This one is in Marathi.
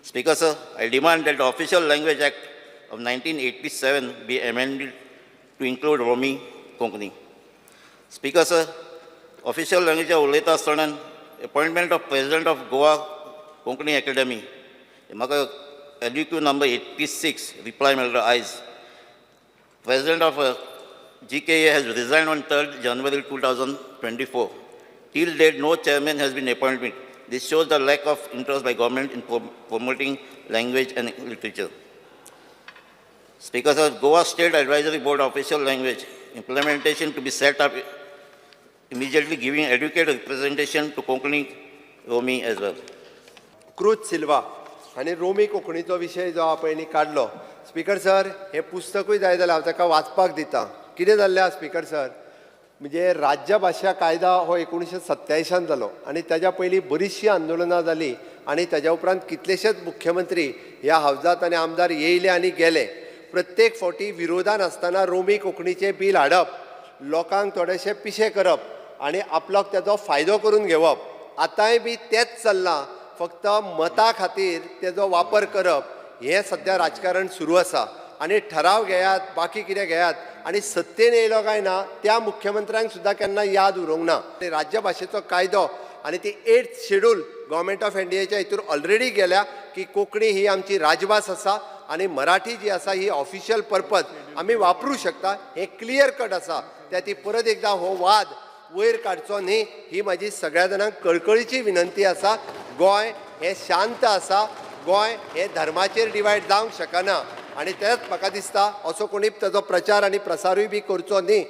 Speaker, sir, I demand that the Official Language Act of 1987 be amended to include Romi Konkani. Speaker, sir, official language उलयता आसतना appointment of President of Goa Konkani Academy. म्हाका LUQ number 86 reply मेळ्ळो आयज. President of GKA has resigned on 3rd January 2024. Till date, no chairman has been appointed. This shows the lack of interest by government in promoting language and literature. Speaker, sir, Goa State Advisory Board Official Language implementation to be set up immediately, giving adequate representation to Konkani Romi as well. Cruz Silva आणि रोमी कोंकणीचो विशय जो आपण काढलो. स्पीकर सर, हे पुस्तकूय जाय जाल्यार हांव ताका वाचपाक दिता. कितें जाल्लें स्पीकर सर, म्हणजे राज्य भाशा कायदा हो 1987 जालो आणि त्याच्या पयलीं बरीचशी आंदोलनां जाली आणि त्याच्या उपरांत कितलेशेच मुख्यमंत्री ह्या हावजात आणि आमदार येयले आणि गेले. प्रत्येक फावटी विरोधान आसतना रोमी कोंकणीचें बील हाडप, लोकांक थोडेशे पिशे करप आणि आपल्याक त्याचो फायदो करून घेवप. आतांय बी तेच चल्लां. फक्त मता खातीर तेजो वापर करप हें सध्या राजकारण सुरू आसा. आणि ठराव घेयात, बाकी कितें घेयात, आणि सत्तेन येयलो काय ना त्या मुख्यमंत्र्यांक सुद्दां केन्ना याद उरूंक ना. राज्य भाशेचो कायदो आणि ती 8th शेड्यूल गव्हर्मेंट ऑफ इंडियाच्या हितूर ऑलरेडी गेल्या की कोंकणी ही आमची राजभास आसा आणि मराठी जी आसा ही ऑफिशियल पर्पज आमी वापरूं शकता. हे क्लियर कट आसा. त्या ती परत एकदां हो वाद वयर काडचो न्ही ही म्हाजी सगळ्या जाणांक कळकळीची विनंती आसा. गोंय हे शांत आसा. गोंय हे धर्माचेर डिवायड जावंक शकना आणि तेच म्हाका दिसता असो कोणी ताजो प्रचार आणि प्रसारूय बी करचो न्ही.